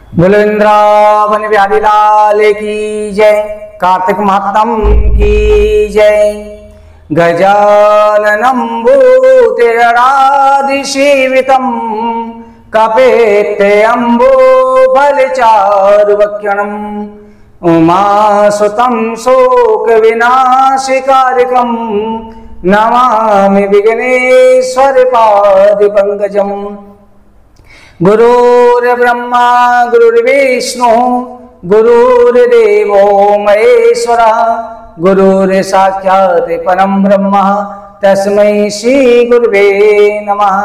बोलो वृंदावन बिहारी लाल की जय। कार्तिक मातम की जय। गजाननं भूतिररादिसेवितं कपेत्यम्बुफलचारुभक्षणम् उमासुतं शोकविनाशकारिकं नमामि विघ्नेश्वरपादपङ्कजम्। गुरुर्ब्रह्मा गुरुर्विष्णु गुरुर्देवो महेश्वरः गुरुर्साक्षात् परं ब्रह्म तस्मै श्री गुरुवे नमः।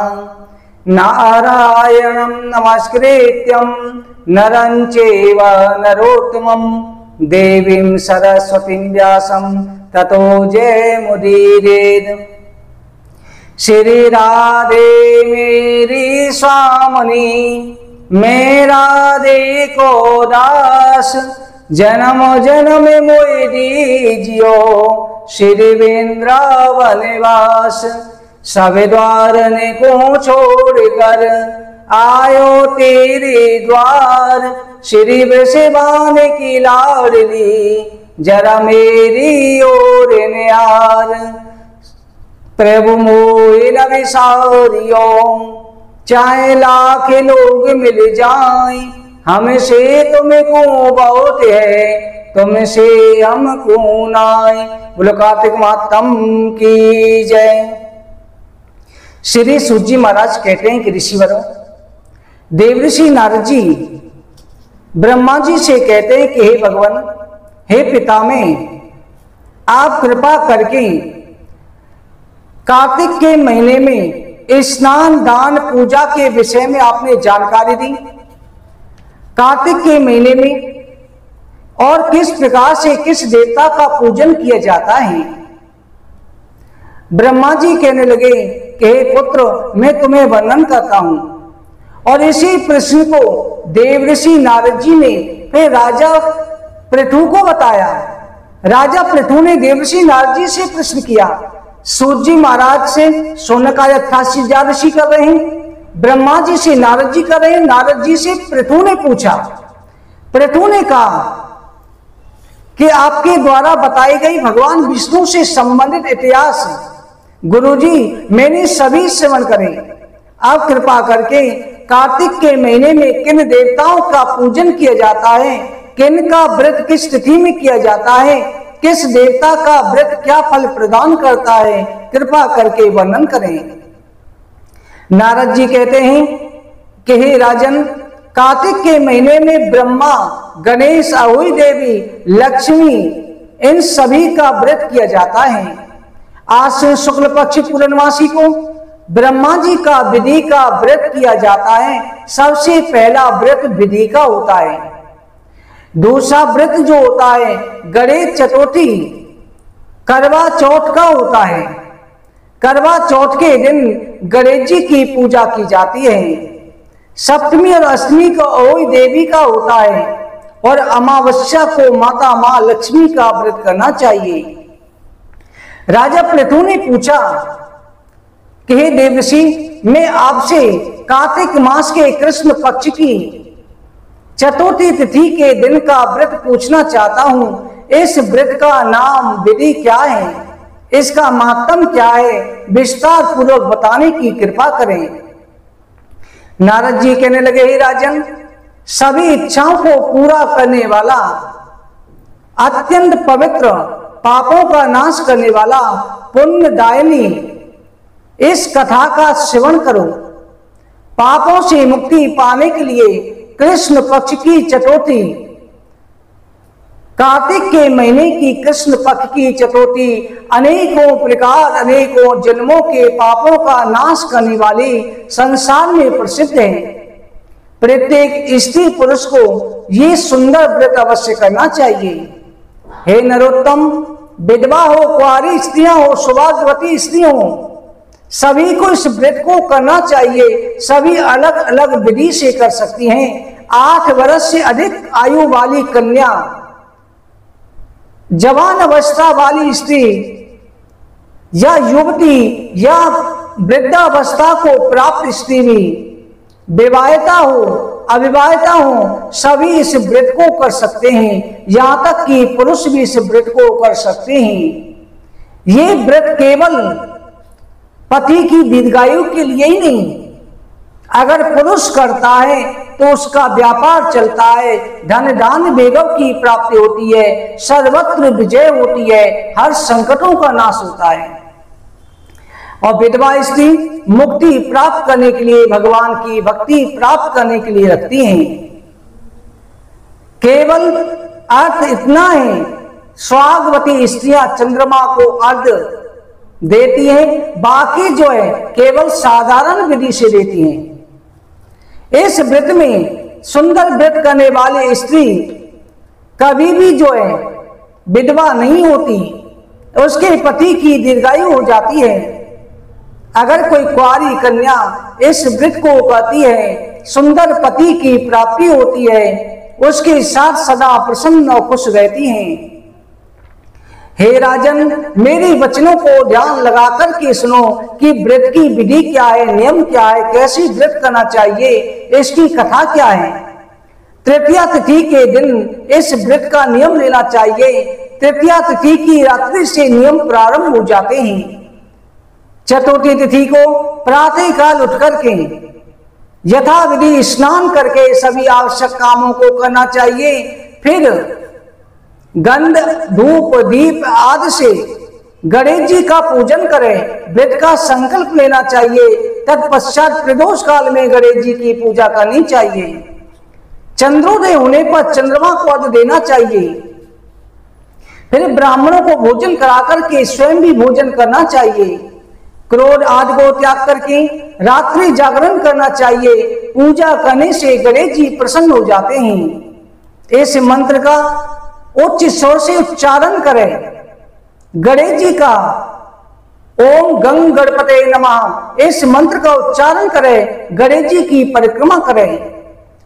नारायणं नमस्कृत्यं नरं चैव नरोत्तमं देवीं सरस्वतीं व्यासं ततो जयमुदीरयेत्। श्री राधे मेरी स्वामिनी मैं राधे को दास जन्म जन्म मोहि दीजियो श्री वृंदावन वास। सब द्वार ने को छोड़कर आयो तेरे द्वार श्री वृषभान की लाडली जरा मेरी ओर निहार। प्रभु मोहि न विसारियो चाहे लाख लोग मिल जाएं हमसे तुमको बहुत है तुमसे हमको नाय। बोलो कार्तिक मातम की जय। श्री सूत जी महाराज कहते हैं कि ऋषिवरों, देवऋषि नारद जी ब्रह्मा जी से कहते हैं कि हे भगवान, हे पितामह, आप कृपा करके कार्तिक के महीने में स्नान दान पूजा के विषय में आपने जानकारी दी। कार्तिक के महीने में और किस प्रकार से किस देवता का पूजन किया जाता है। ब्रह्मा जी कहने लगे कि हे पुत्र, मैं तुम्हें वर्णन करता हूं। और इसी प्रश्न को देवऋषि नारद जी ने फिर राजा पृथु को बताया। राजा पृथु ने देवऋषि नारद जी से प्रश्न किया। सूत जी महाराज से शौनकाय 88 ऋषि कर रहे हैं, ब्रह्मा जी से नारद जी कर रहे हैं, नारद जी से पृथु ने पूछा। पृथु ने कहा कि आपके द्वारा बताई गई भगवान विष्णु से संबंधित इतिहास गुरुजी मैंने सभी श्रवण करे। आप कृपा करके कार्तिक के महीने में किन देवताओं का पूजन किया जाता है, किन का व्रत किस तिथि में किया जाता है, किस देवता का व्रत क्या फल प्रदान करता है, कृपा करके वर्णन करें। नारद जी कहते हैं कि हे राजन, कार्तिक के महीने में ब्रह्मा, गणेश, अहोई देवी, लक्ष्मी, इन सभी का व्रत किया जाता है। आश्विन शुक्ल पक्ष पूर्णमासी को ब्रह्मा जी का विधि का व्रत किया जाता है। सबसे पहला व्रत विधि का होता है। दूसरा व्रत जो होता है गणेश चतुर्थी करवा चौथ का होता है। करवा चौथ के दिन गणेश जी की पूजा की जाती है। सप्तमी और अष्टमी को अहोई देवी का होता है और अमावस्या को माता मां लक्ष्मी का व्रत करना चाहिए। राजा पृथु ने पूछा कि हे देवऋषि, मैं आपसे कार्तिक मास के कृष्ण पक्ष की चतुर्थी तिथि के दिन का व्रत पूछना चाहता हूं। इस व्रत का नाम विधि क्या है, इसका महत्व क्या है, विस्तार पूर्वक बताने की कृपा करें। नारद जी कहने लगे, हे राजन, सभी इच्छाओं को पूरा करने वाला, अत्यंत पवित्र, पापों का नाश करने वाला, पुण्यदायिनी इस कथा का श्रवण करो। पापों से मुक्ति पाने के लिए कृष्ण पक्ष की चतुर्थी, कार्तिक के महीने की कृष्ण पक्ष की चतुर्थी अनेकों प्रकार अनेकों जन्मों के पापों का नाश करने वाली संसार में प्रसिद्ध है। प्रत्येक स्त्री पुरुष को ये सुंदर व्रत अवश्य करना चाहिए। हे नरोत्तम, विधवा हो, कुंवारी स्त्रियां हो, सौभाग्यवती स्त्रियां हो, सभी को इस व्रत को करना चाहिए। सभी अलग अलग विधि से कर सकती हैं। 8 वर्ष से अधिक आयु वाली कन्या, जवान अवस्था वाली स्त्री या युवती या वृद्धावस्था को प्राप्त स्त्री भी, विवाहिता हो अविवाहिता हो सभी इस व्रत को कर सकते हैं, यहाँ तक कि पुरुष भी इस व्रत को कर सकते हैं। ये व्रत केवल पति की दीर्घायु के लिए ही नहीं, अगर पुरुष करता है तो उसका व्यापार चलता है, धन धान वैभव की प्राप्ति होती है, सर्वत्र विजय होती है, हर संकटों का नाश होता है। और विधवा स्त्री मुक्ति प्राप्त करने के लिए, भगवान की भक्ति प्राप्त करने के लिए रखती हैं। केवल अर्थ इतना है, स्वागवती स्त्रियां चंद्रमा को अर्घ देती हैं, बाकी जो है केवल साधारण विधि से देती हैं। इस व्रत में सुंदर व्रत करने वाली स्त्री कभी भी जो है विधवा नहीं होती, उसके पति की दीर्घायु हो जाती है। अगर कोई कुंवारी कन्या इस व्रत को करती है, सुंदर पति की प्राप्ति होती है, उसके साथ सदा प्रसन्न और खुश रहती हैं। हे राजन, मेरे वचनों को ध्यान लगाकर के सुनो कि व्रत की विधि क्या है, नियम क्या है, कैसी व्रत करना चाहिए, इसकी कथा क्या है। तृतीया तिथि के दिन इस व्रत का नियम लेना चाहिए। तृतीया तिथि की रात्रि से नियम प्रारंभ हो जाते हैं। चतुर्थी तिथि को प्रातः काल उठ करके यथाविधि स्नान करके सभी आवश्यक कामों को करना चाहिए। फिर गंध धूप दीप आदि से गणेश जी का पूजन करें, व्रत का संकल्प लेना चाहिए। तत्पश्चात प्रदोष काल में गणेश जी की पूजा करनी चाहिए। चंद्रोदय होने पर चंद्रमा को अर्घ्य देना चाहिए। फिर ब्राह्मणों को भोजन कराकर के स्वयं भी भोजन करना चाहिए। क्रोध आदि को त्याग करके रात्रि जागरण करना चाहिए। पूजा करने से गणेश जी प्रसन्न हो जाते हैं। इस मंत्र का उच्च स्वर से उच्चारण करें। गणेश जी का ओम गंग गणपते नमः इस मंत्र का उच्चारण करें, गणेश जी की परिक्रमा करें।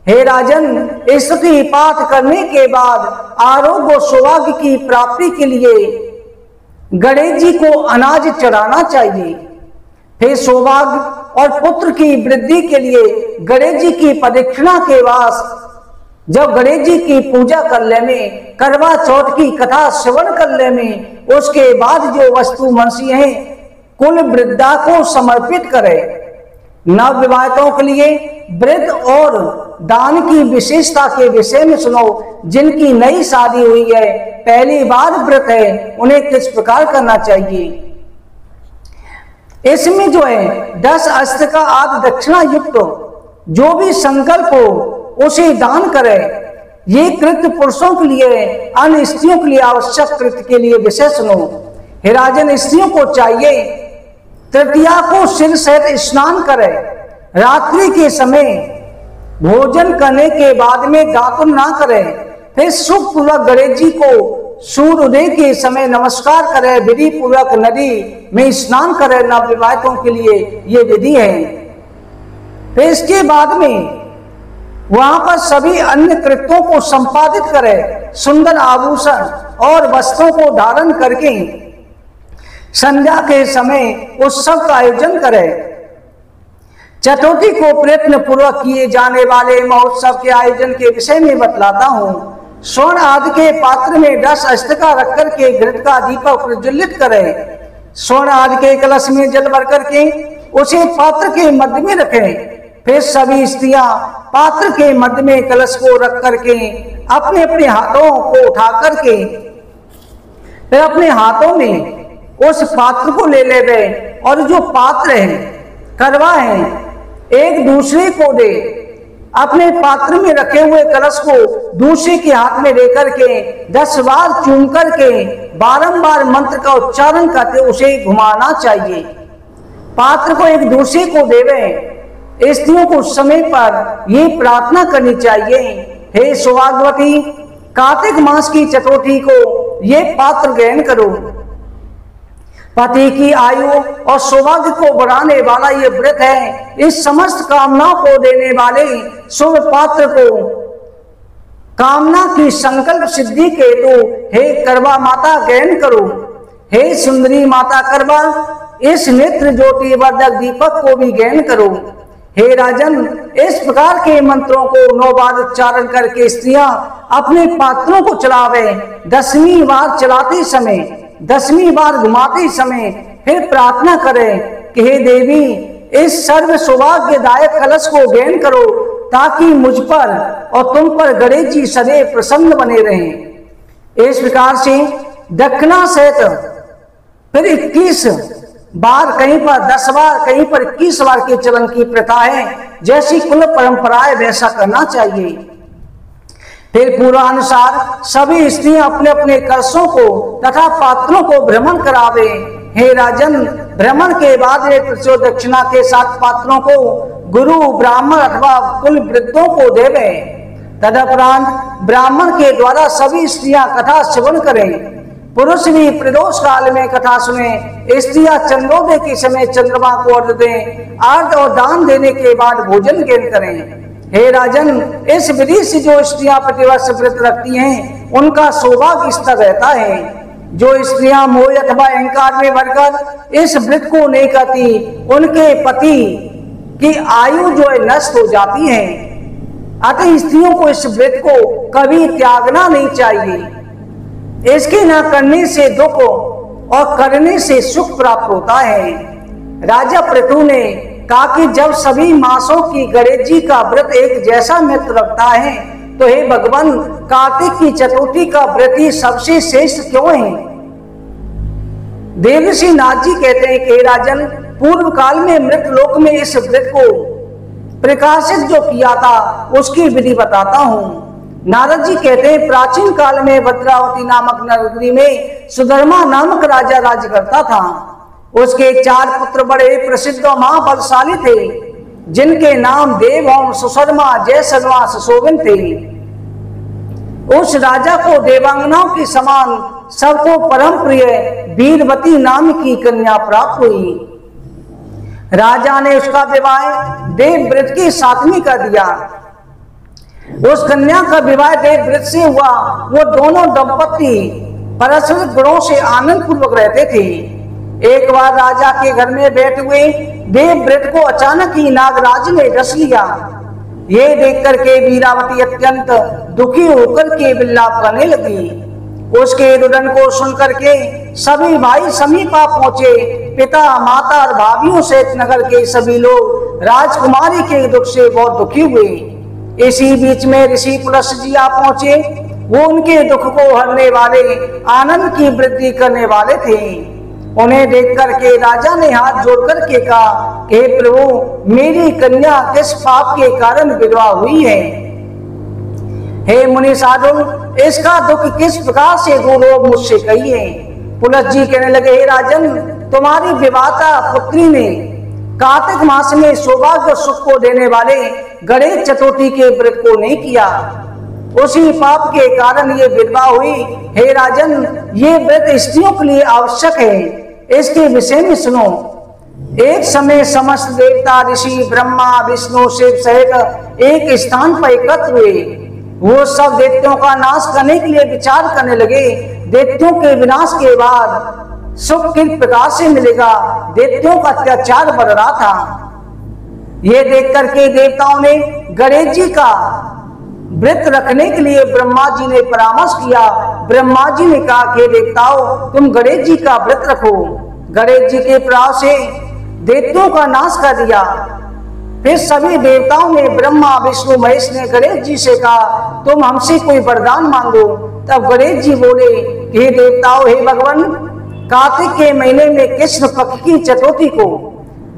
हे राजन, स्तुति पाठ करने के बाद आरोग्य और सौभाग्य की प्राप्ति के लिए गणेश जी को अनाज चढ़ाना चाहिए। फिर सौभाग्य और पुत्र की वृद्धि के लिए गणेश जी की प्रदक्षिणा के बाद जब गणेश जी की पूजा कर ले में, करवा चौथ की कथा श्रवण कर ले में, उसके बाद जो वस्तु मनसी है कुल वृद्धा को समर्पित करे। नव विवाहितों के लिए व्रत और दान की विशेषता के विषय में सुनो। जिनकी नई शादी हुई है, पहली बार व्रत है, उन्हें किस प्रकार करना चाहिए। इसमें जो है 10 अस्त्र का आदि दक्षिणा युक्त जो भी संकल्प हो उसे दान करें। ये कृत्य पुरुषों के लिए, अन्य स्त्रियों के लिए आवश्यक कृत्य के लिए विषय सुनो। हे राजन, स्त्रियों को चाहिए तृतीया को सिर सहित स्नान करें। रात्रि के समय भोजन करने के बाद में दातुन ना करें। फिर सुख पूर्वक गणेश जी को सूर्योदय के समय नमस्कार करें। विधि पूर्वक नदी में स्नान करें। नवविवाहितों के लिए ये विधि है। फिर इसके बाद में वहां पर सभी अन्य कृत्यों को संपादित करें। सुंदर आभूषण और वस्त्रों को धारण करके संध्या के समय उत्सव का आयोजन करें। चतुर्थी को प्रयत्न पूर्वक किए जाने वाले महोत्सव के आयोजन के विषय में बतलाता हूँ। स्वर्ण आदि के पात्र में 10 अष्टका रख करके घृत का दीपक प्रज्वलित करें। स्वर्ण आदि के कलश में जल भर करके उसे पात्र के मध्य में रखें। फिर सभी स्त्रियां पात्र के मध्य में कलश को रख करके अपने अपने हाथों को उठा करके फिर अपने हाथों में उस पात्र को ले ले गए और जो पात्र है, करवा है, एक दूसरे को दे। अपने पात्र में रखे हुए कलश को दूसरे के हाथ में लेकर के 10 बार चूम करके बारंबार मंत्र का उच्चारण करके उसे घुमाना चाहिए। पात्र को एक दूसरे को देवे। स्त्रियों को समय पर ये प्रार्थना करनी चाहिए, हे सौभाग्यवती, कार्तिक मास की चतुर्थी को ये पात्र ग्रहण करो। पति की आयु और सौभाग्य को बढ़ाने वाला ये व्रत है। इस समस्त कामनाओं को देने वाले शुभ पात्र को कामना की संकल्प सिद्धि के तो हे करवा माता ग्रहण करो। हे सुंदरी माता करवा, इस नेत्र ज्योति वर्धक दीपक को भी ग्रहण करो। हे राजन, इस प्रकार के मंत्रों को 9 बार उच्चारण करके स्त्रियां अपने पात्रों को चलावे। 10वीं बार चलाते समय, 10वीं बार घुमाते समय फिर प्रार्थना करें कि हे देवी, इस सर्व सौभाग्यदायक कलश को ग्रहण करो ताकि मुझ पर और तुम पर गणेश जी सदैव प्रसन्न बने रहें। इस प्रकार से दक्षिणा सहित फिर 21 बार, कहीं पर 10 बार, कहीं पर 21 बार के चलन की प्रथा है। जैसी कुल परंपरा है वैसा करना चाहिए। फिर पूर्वानुसार सभी स्त्रियां अपने अपने कलशों को तथा पात्रों को भ्रमण करावे। हे राजन, भ्रमण के बाद वे दक्षिणा के साथ पात्रों को गुरु, ब्राह्मण अथवा कुल वृद्धों को देवे। तदुपरांत ब्राह्मण के द्वारा सभी स्त्रियां कथा श्रवण करें। पुरुष भी प्रदोष काल में कथा सुने। स्त्रियां चंद्रोदय के समय चंद्रमा को अर्घ दें। अर्घ और दान देने के बाद भोजन ग्रहण करें। हे राजन, इस विधि से जो स्त्रियां प्रतिवर्ष व्रत रखती हैं उनका सौभाग्य स्थिर रहता है। जो स्त्रियां मोह अथवा अहंकार में भरकर इस व्रत को नहीं करती उनके पति की आयु जो है नष्ट हो जाती है। अतः स्त्रियों को इस व्रत को कभी त्यागना नहीं चाहिए। इसके न करने से दुख और करने से सुख प्राप्त होता है। राजा पृथु ने कहा कि जब सभी मासों की गणेश जी का व्रत एक जैसा महत्व रखता है तो हे भगवान, कार्तिक की चतुर्थी का व्रत ही सबसे श्रेष्ठ क्यों है? देवर्षि नाथ जी कहते हैं कि राजन, पूर्व काल में मृत लोक में इस व्रत को प्रकाशित जो किया था उसकी विधि बताता हूँ। नारद जी कहते हैं प्राचीन काल में भद्रावती नामक नगरी में सुधर्मा नामक राजा राज्य करता था। उसके 4 पुत्र बड़े प्रसिद्ध और महाबलशाली थे, जिनके नाम देवहौम, सुशर्मा, जयसलवा, सुशोभन थे। उस राजा को देवांगनाओं के समान सबको परम प्रिय वीरवती नाम की कन्या प्राप्त हुई। राजा ने उसका विवाह देवव्रत की सातवीं कर दिया। उस कन्या का विवाह देवव्रत से हुआ। वो दोनों दंपति परस्पर गुणों से आनंद पूर्वक रहते थे। एक बार राजा के घर में बैठे हुए देवव्रत को अचानक ही नागराज ने डस लिया। ये देख करके वीरावती अत्यंत दुखी होकर के विलाप करने लगी। उसके रुदन को सुनकर के सभी भाई समीप आ पहुंचे। पिता, माता और भाभियों सहित नगर के सभी लोग राजकुमारी के दुख से बहुत दुखी हुए। इसी बीच में ऋषि पुलस्त जी आ पहुंचे। वो उनके दुख को हरने वाले, आनंद की वृद्धि करने वाले थे। उन्हें देख करके राजा ने हाथ जोड़ करके कहा, हे प्रभु, मेरी कन्या किस पाप के कारण विधवा हुई है? हे मुनि साधु, इसका दुख किस प्रकार से दूर हो मुझसे कहिए। पुलस्त जी कहने लगे, हे राजन, तुम्हारी विवाहिता पुत्री ने कार्तिक मास में सौभाग्य सुख को देने वाले गणेश चतुर्थी के व्रत को नहीं किया, उसी पाप के कारण ये विधवा हुई। हे राजन, ये व्रत स्त्रियों के लिए आवश्यक है। इसके विषय में सुनो। एक समय समस्त देवता, ऋषि, ब्रह्मा, विष्णु, शिव सहित एक स्थान पर एकत्र हुए। वो सब दैत्यों का नाश करने के लिए विचार करने लगे। दैत्यों के विनाश के बाद सुख किस प्रकार से मिलेगा? दैत्यों का अत्याचार बढ़ रहा था। ये देख करके देवताओं ने गणेश जी का व्रत रखने के लिए ब्रह्मा जी ने परामर्श किया। ब्रह्मा जी ने कहा कि देवताओं, तुम गणेश जी का व्रत रखो। गणेश जी के प्रभाव से दैत्यों का नाश कर दिया। फिर सभी देवताओं ने, ब्रह्मा, विष्णु, महेश ने गणेश जी से कहा, तुम हमसे कोई वरदान मांगो। तब गणेश जी बोले, हे देवताओं, हे भगवान, कार्तिक के महीने में कृष्ण पक्ष की चतुर्थी को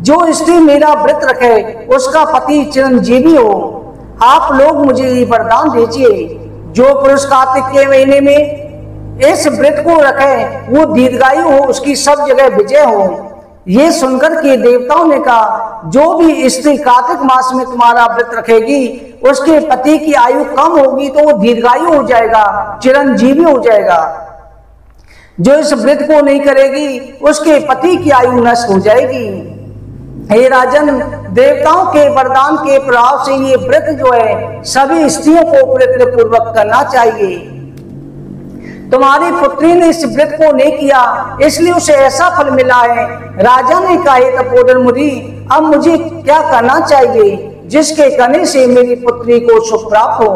जो स्त्री मेरा व्रत रखे उसका पति चिरंजीवी हो। आप लोग मुझे ये वरदान दीजिए। जो पुरुष कार्तिक के महीने में इस व्रत को रखे वो दीर्घायु हो, उसकी सब जगह विजय हो। ये सुनकर के देवताओं ने कहा, जो भी स्त्री कार्तिक मास में तुम्हारा व्रत रखेगी उसके पति की आयु कम होगी तो वो दीर्घायु हो जाएगा, चिरंजीवी हो जाएगा। जो इस व्रत को नहीं करेगी उसके पति की आयु नष्ट हो जाएगी। हे राजन, देवताओं के वरदान के प्रभाव से ये व्रत जो है सभी स्त्रियों को प्रयत्न पूर्वक करना चाहिए। तुम्हारी पुत्री ने इस व्रत को नहीं किया, इसलिए उसे ऐसा फल मिला है। राजा ने कहा, हे तपोधन मुनि, अब मुझे क्या करना चाहिए जिसके करने से मेरी पुत्री को सुख प्राप्त हो?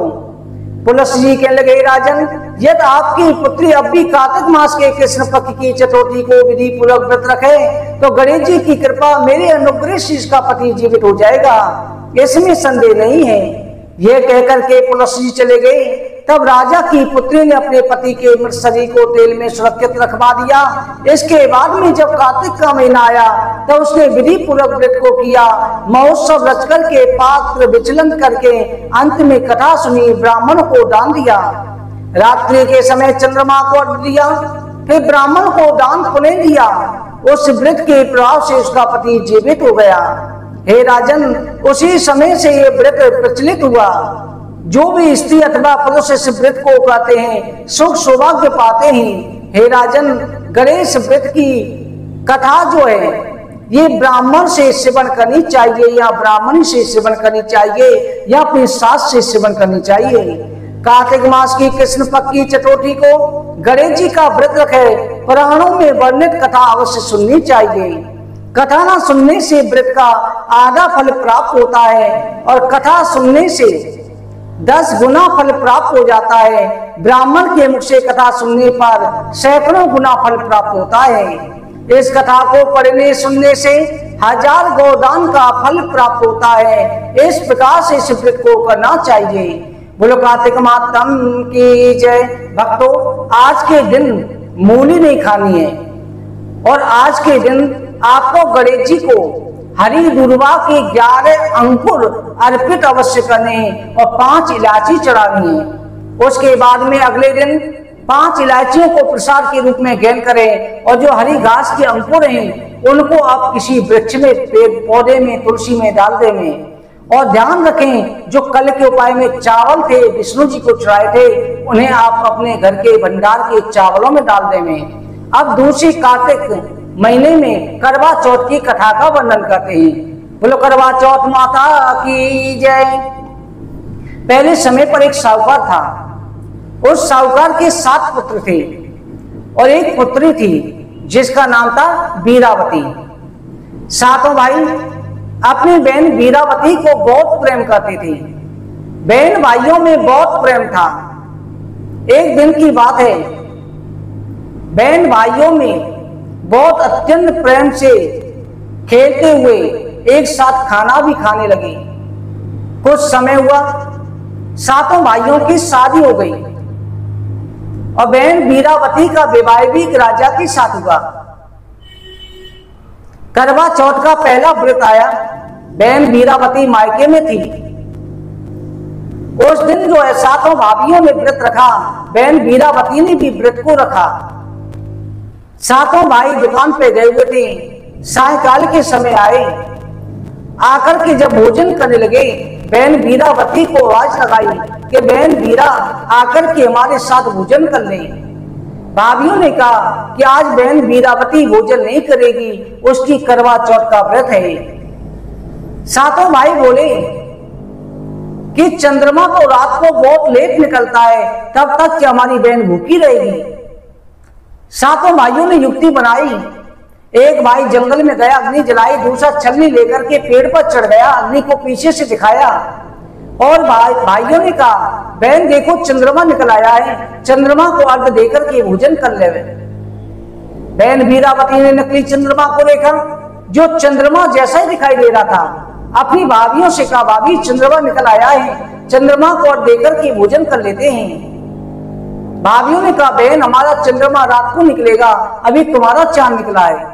पुलस्त्य जी कहने लगे, राजन, यदि आपकी पुत्री अब भी कार्तिक मास के कृष्ण पक्ष की चतुर्थी को विधि पूर्वक व्रत रखे तो गणेश जी की कृपा, मेरे अनुग्रह से इसका पति जीवित हो जाएगा, इसमें संदेह नहीं है। यह कहकर के पुलस्त्य जी चले गए। तब राजा की पुत्री ने अपने पति के मृत शरीर को तेल में सुरक्षित रखवा दिया। इसके बाद में जब कार्तिक का महीना आया तब उसने विधि पूर्वक व्रत को किया, महोत्सव रच करके पात्र विचलन करके अंत में कथा सुनी, ब्राह्मण को दान दिया। रात्रि के समय चंद्रमा को अर्घ्य दिया, फिर ब्राह्मण को दान पुण्य दिया। उस व्रत के प्रभाव से उसका पति जीवित हो गया। हे राजन, उसी समय से ये व्रत प्रचलित हुआ। जो भी स्त्री अथवा पुरुष इस व्रत को करते हैं सुख सौभाग्य पाते हैं। हे राजन, गणेश व्रत की कथा जो है ये ब्राह्मण से सेवन करनी चाहिए या ब्राह्मणी से सेवन करनी चाहिए या अपनी सास से सेवन करनी चाहिए। कार्तिक मास की कृष्ण पक्ष की चतुर्थी को गणेश जी का व्रत रखे, पुराणों में वर्णित कथा अवश्य सुननी चाहिए। कथा ना सुनने से व्रत का आधा फल प्राप्त होता है और कथा सुनने से 10 गुना फल प्राप्त हो जाता है। ब्राह्मण के मुख से कथा सुनने पर सैकड़ों गुना फल प्राप्त होता है। इस कथा को पढ़ने सुनने से 1000 गोदान का फल प्राप्त होता है। इस प्रकार से इस व्रत को करना चाहिए। बोलो कार्तिक मातम की जय। भक्तों, आज के दिन मूली नहीं खानी है और आज के दिन आपको गणेश जी को हरी दुर्वा के 11 अंकुर अर्पित अवश्य करने और 5 इलायची चढ़ानी है। उसके बाद में अगले दिन 5 इलायचियों को प्रसाद के रूप में ग्रहण करें और जो हरी घास के अंकुर हैं उनको आप किसी वृक्ष में, पेड़ पौधे में, तुलसी में डाल दें। और ध्यान रखें, जो कल के उपाय में चावल थे विष्णु जी को चढ़ाए थे उन्हें आप अपने घर के भंडार के चावलों में डाल दें। अब दूसरी कार्तिक महीने में करवा चौथ की कथा का वर्णन करते हैं। बोलो करवा चौथ माता की जय। पहले समय पर एक साहूकार था। उस साहूकार के 7 पुत्र थे और एक पुत्री थी जिसका नाम था वीरावती। 7 भाई अपनी बहन वीरावती को बहुत प्रेम करते थे। बहन भाइयों में बहुत प्रेम था। एक दिन की बात है, बहन भाइयों में बहुत अत्यंत प्रेम से खेलते हुए एक साथ खाना भी खाने लगे। कुछ समय हुआ, 7 भाइयों की शादी हो गई और बहन वीरावती का विवाह भी एक राजा के साथ हुआ। करवा चौथ का पहला व्रत आया। बहन वीरावती मायके में थी। उस दिन जो है 7 भाभियों ने व्रत रखा, बहन वीरावती ने भी व्रत को रखा। 7 भाई दुकान पे गए हुए थे। सायंकाल के समय आए, आकर के जब भोजन करने लगे बहन वीरावती को आवाज लगाई कि बहन वीरा आकर के हमारे साथ भोजन कर ले। भाभियों ने कहा कि आज बहन वीरावती भोजन नहीं करेगी, उसकी करवा चौथ का व्रत है। 7 भाई बोले कि चंद्रमा तो रात को बहुत लेट निकलता है, तब तक कि हमारी बहन भूखी रहेगी। 7 भाइयों ने युक्ति बनाई। एक भाई जंगल में गया, अग्नि जलाई, दूसरा छलनी लेकर के पेड़ पर चढ़ गया, अग्नि को पीछे से दिखाया और भाइयों ने कहा बहन देखो चंद्रमा निकल आया है, चंद्रमा को अर्घ देकर के भोजन कर ले। बहन वीरावती ने नकली चंद्रमा को देखा, जो चंद्रमा जैसा ही दिखाई दे रहा था। अपनी भाभियों से कहा भाभी चंद्रमा निकल आया है, चंद्रमा को अर्घ देकर के भोजन कर लेते हैं। भाभियों ने कहा बहन हमारा चंद्रमा रात को निकलेगा, अभी तुम्हारा चांद निकला है।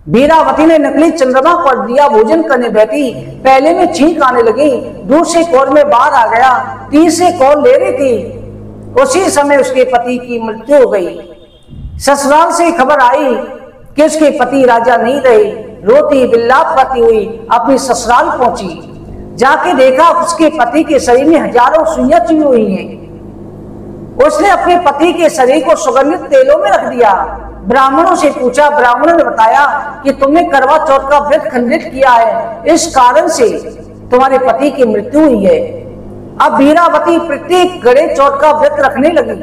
वीरावती ने नकली चंद्रमा पर दिया, भोजन करने बैठी। पहले में छींक आने लगी, दूसरे कौर में बाहर आ गया, तीसरे कौर ले रही थी। उसी समय उसके पति की मृत्यु हो गई। ससुराल से खबर आई कि उसके पति राजा नहीं रहे। रोती बिल्लाप करती हुई अपनी ससुराल पहुंची। जाके देखा उसके पति के शरीर में हजारों सुइयां चुई हुई हैं। उसने अपने पति के शरीर को सुगंधित तेलों में रख दिया। ब्राह्मणों से पूछा, ब्राह्मणों ने बताया कि तुमने करवा चौथ का व्रत खंडित किया है, इस कारण से तुम्हारे पति की मृत्यु हुई है। अब वीरावती प्रत्येक गणेश चौथ का व्रत रखने लगी।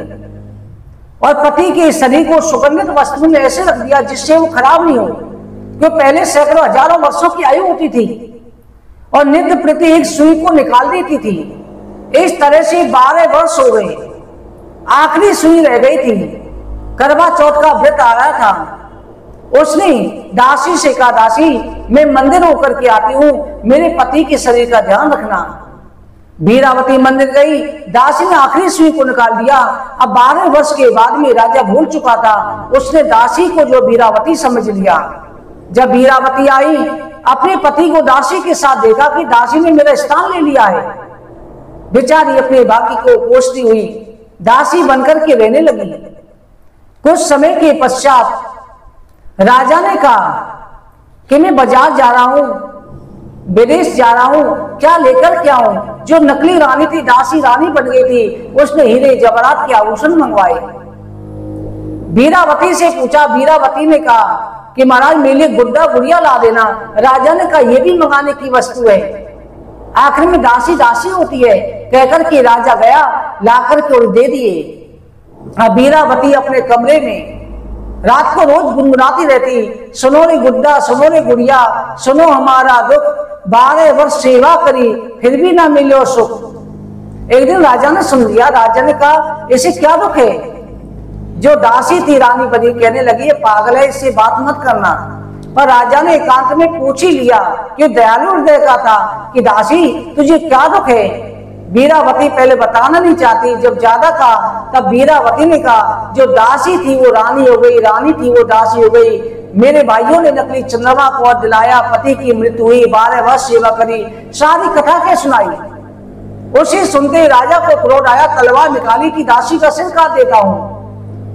और पति के शरीर को सुगंधित वस्तु में ऐसे रख दिया जिससे वो खराब नहीं हो, क्योंकि पहले सैकड़ों हजारों वर्षों की आयु होती थी और नित्य प्रति एक सुई को निकाल देती थी। इस तरह से 12 वर्ष हो गए, आखिरी सुई रह गई थी। करवा चौथ का व्रत आ रहा था। उसने दासी से कहा, दासी मैं मंदिर होकर के आती हूं, मेरे पति के शरीर का ध्यान रखना। वीरावती मंदिर गई, दासी ने आखिरी सुई को निकाल दिया। अब 12 वर्ष के बाद में राजा भूल चुका था, उसने दासी को जो वीरावती समझ लिया। जब वीरावती आई, अपने पति को दासी के साथ देखा कि दासी ने मेरा स्थान ले लिया है। बेचारी अपने भाग्य को कोसती हुई दासी बनकर के रहने लगी। कुछ समय के पश्चात राजा ने कहा कि मैं बाजार जा रहा हूं, विदेश जा रहा हूं, क्या लेकर क्या हूं। जो नकली रानी थी, दासी रानी बन गई थी, उसने हीरे जवाहरात के आभूषण मंगवाए। वीरावती से पूछा, वीरावती ने कहा कि महाराज मेरे लिए गुड्डा गुड़िया ला देना। राजा ने कहा यह भी मंगाने की वस्तु है। आखिर में दासी दासी होती है कहकर के राजा गया, लाकर के और दे दिए। वीरावती अपने कमरे में रात को रोज गुनगुनाती रहती, सुनो रे गुड्डा, सुनो रे गुड़िया, सुनो हमारा दुख, 12 वर्ष सेवा करी फिर भी ना मिलो सुख। एक दिन राजा ने सुन लिया। राजा ने कहा इसे क्या दुख है। जो दासी थी रानी बनी कहने लगी ये पागल है, इससे बात मत करना। पर राजा ने एकांत में पूछ ही लिया कि दयालु हृदय का था कि दासी तुझे क्या दुख है। वीरावती पहले बताना नहीं चाहती, जब ज्यादा था तब वीरावती ने कहा जो दासी थी वो रानी हो गई, रानी थी वो दासी हो गई। मेरे भाइयों ने नकली चंद्रमा को और दिलाया, पति की मृत्यु हुई, 12 वर्ष सेवा करी, सारी कथा क्या सुनाई। उसे सुनते राजा को क्रोध आया, तलवार निकाली कि दासी का सिर काट देता हूं।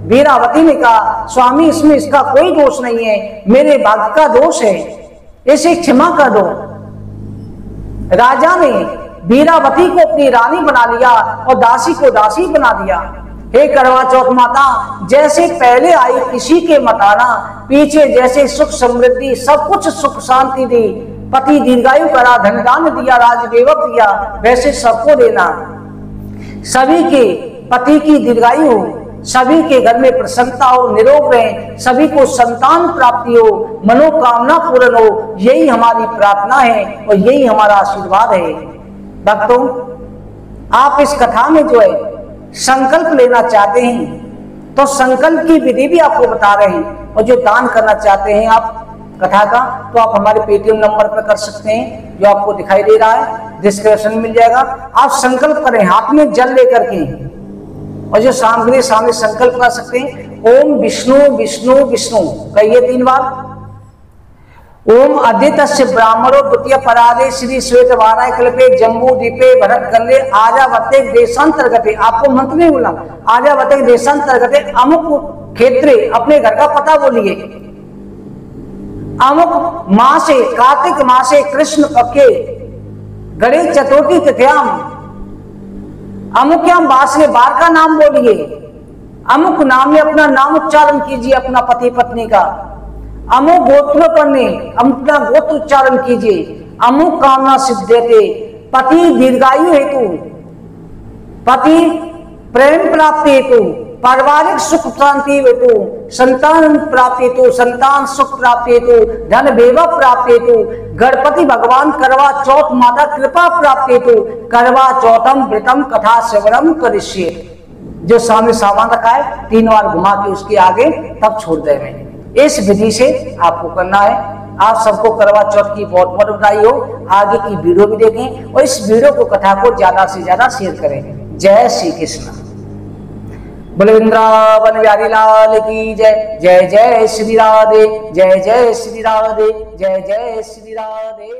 वीरावती ने कहा स्वामी इसमें इसका कोई दोष नहीं है, मेरे भाग्य का दोष है, इसे क्षमा कर दो। राजा ने वीरावती को अपनी रानी बना लिया और दासी को दासी बना दिया। हे करवा चौथ माता, जैसे पहले आई किसी के मत आना, पीछे जैसे सुख समृद्धि सब कुछ सुख शांति दी, पति दीर्घायु करा, धन दान दिया, राज वैभव दिया, वैसे सबको देना। सभी के पति की दीर्घायु हो, सभी के घर में प्रसन्नता हो, निरोग रहे, सभी को संतान प्राप्ति हो, मनोकामना पूर्ण हो, यही हमारी प्रार्थना है और यही हमारा आशीर्वाद है। भक्तों, आप इस कथा में जो है संकल्प लेना चाहते हैं तो संकल्प की विधि भी आपको बता रहे हैं, और जो दान करना चाहते हैं आप कथा का तो आप हमारे पेटीएम नंबर पर कर सकते हैं जो आपको दिखाई दे रहा है, डिस्क्रिप्शन में मिल जाएगा। आप संकल्प करें हाथ में जल लेकर के, और जो सामग्री सामने संकल्प कर सकते हैं ओम विष्णु विष्णु विष्णु कहिए 3 बार। ओम अद्वितस्य ब्राह्मणो द्वितीय परादे श्री श्वेत वाराय कल्पे जम्बू दीपे भरत कल्ले आर्यावर्ते देशांतर्गते, आपको मंत्र नहीं बोला, आर्यावर्ते देशांतर्गते अमुक क्षेत्रे, अपने घर का पता बोलिए। अमुक मासे कार्तिक मासे कृष्ण पक्षे गणेश चतुर्थी तिथ्याम, अमुक्याम वासने बार का नाम बोलिए। अमुक नाम में अपना नाम उच्चारण कीजिए, अपना पति पत्नी का। अमुक गोत्र पढ़ने अपना गोत्र उच्चारण कीजिए। अमुक कामना सिद्ध्यते, पति दीर्घायु हेतु, पति प्रेम प्राप्ति हेतु, पारिवारिक सुख शांति हेतु, संतान प्राप्ति हेतु, संतान सुख प्राप्ति हेतु, धन वैभव प्राप्ति हेतु, गणपति भगवान करवा चौथ माता कृपा प्राप्ति हेतु, करवा चौथम व्रतम कथा श्रवणम करिष्ये। जो सामने सामान रखा है 3 बार घुमा के उसके आगे तब छोड़ देंगे। इस विधि से आपको करना है। आप सबको करवा चौथ की बहुत बहुत बधाई हो। आगे की वीडियो भी देखें और इस वीडियो को कथा को ज्यादा से ज्यादा शेयर करें। जय श्री कृष्ण। बोले वृंदावन बिहारी लाल की जय। जय जय श्री राधे, जय जय श्री राधे, जय जय श्री राधे।